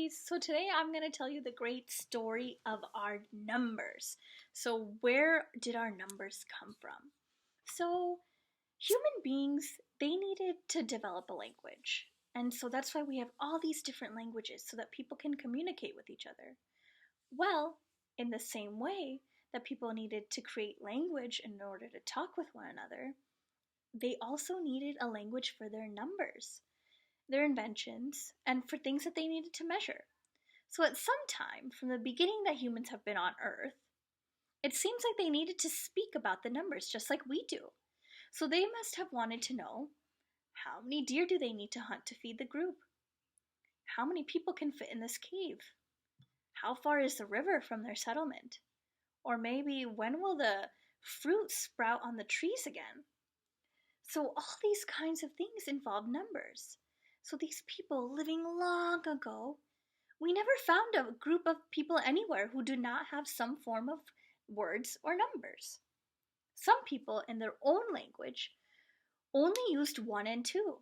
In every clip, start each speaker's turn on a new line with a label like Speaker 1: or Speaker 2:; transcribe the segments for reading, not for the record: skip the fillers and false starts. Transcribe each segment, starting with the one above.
Speaker 1: ladies. So today I'm going to tell you the great story of our numbers. So where did our numbers come from? So human beings, they needed to develop a language. And so that's why we have all these different languages so that people can communicate with each other. Well, in the same way that people needed to create language in order to talk with one another, they also needed a language for their numbers, their inventions, and for things that they needed to measure. So, at some time from the beginning that humans have been on Earth, it seems like they needed to speak about the numbers just like we do. So, they must have wanted to know, how many deer do they need to hunt to feed the group? How many people can fit in this cave? How far is the river from their settlement? Or maybe when will the fruit sprout on the trees again? So, all these kinds of things involve numbers. So, these people living long ago, we never found a group of people anywhere who do not have some form of words or numbers. Some people, in their own language, only used 1 and 2,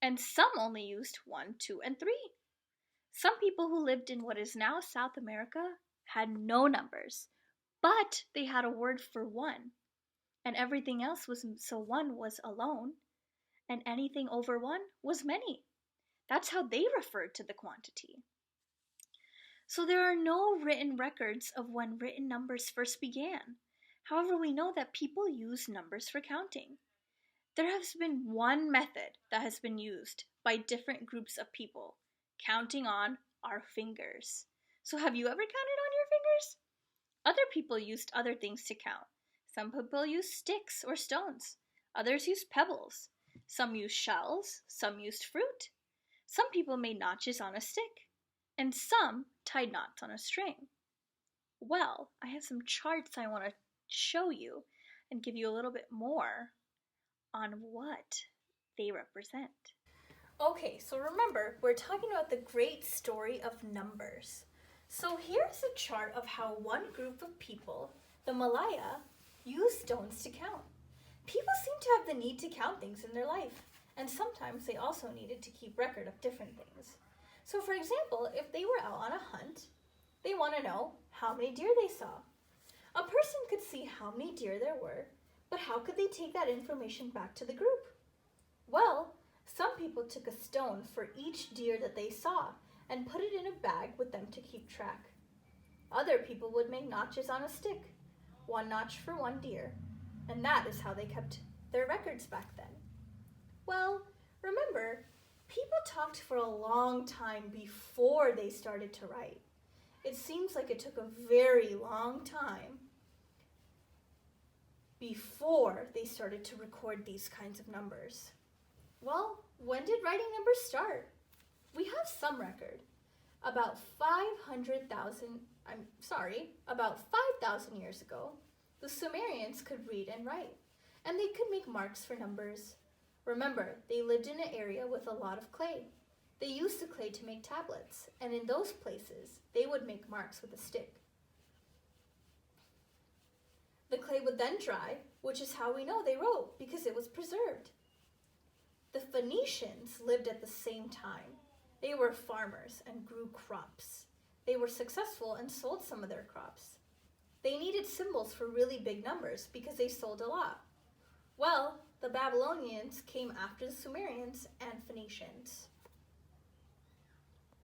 Speaker 1: and some only used 1, 2, and 3. Some people who lived in what is now South America had no numbers, but they had a word for 1, and everything else was so 1 was alone, and anything over 1 was many. That's how they referred to the quantity. So there are no written records of when written numbers first began. However, we know that people use numbers for counting. There has been one method that has been used by different groups of people, counting on our fingers. So have you ever counted on your fingers? Other people used other things to count. Some people used sticks or stones. Others used pebbles. Some used shells. Some used fruit. Some people made notches on a stick, and some tied knots on a string. Well, I have some charts I want to show you and give you a little bit more on what they represent. Okay, so remember, we're talking about the great story of numbers. So here's a chart of how one group of people, the Malaya, used stones to count. People seem to have the need to count things in their life, and sometimes they also needed to keep record of different things. So for example, if they were out on a hunt, they want to know how many deer they saw. A person could see how many deer there were, but how could they take that information back to the group? Well, some people took a stone for each deer that they saw and put it in a bag with them to keep track. Other people would make notches on a stick, 1 notch for 1 deer, and that is how they kept their records back then. Well, remember, people talked for a long time before they started to write. It seems like it took a very long time before they started to record these kinds of numbers. Well, when did writing numbers start? We have some record. About 5,000 years ago, the Sumerians could read and write, and they could make marks for numbers. Remember, they lived in an area with a lot of clay. They used the clay to make tablets, and in those places, they would make marks with a stick. The clay would then dry, which is how we know they wrote, because it was preserved. The Phoenicians lived at the same time. They were farmers and grew crops. They were successful and sold some of their crops. They needed symbols for really big numbers because they sold a lot. Well, the Babylonians came after the Sumerians and Phoenicians.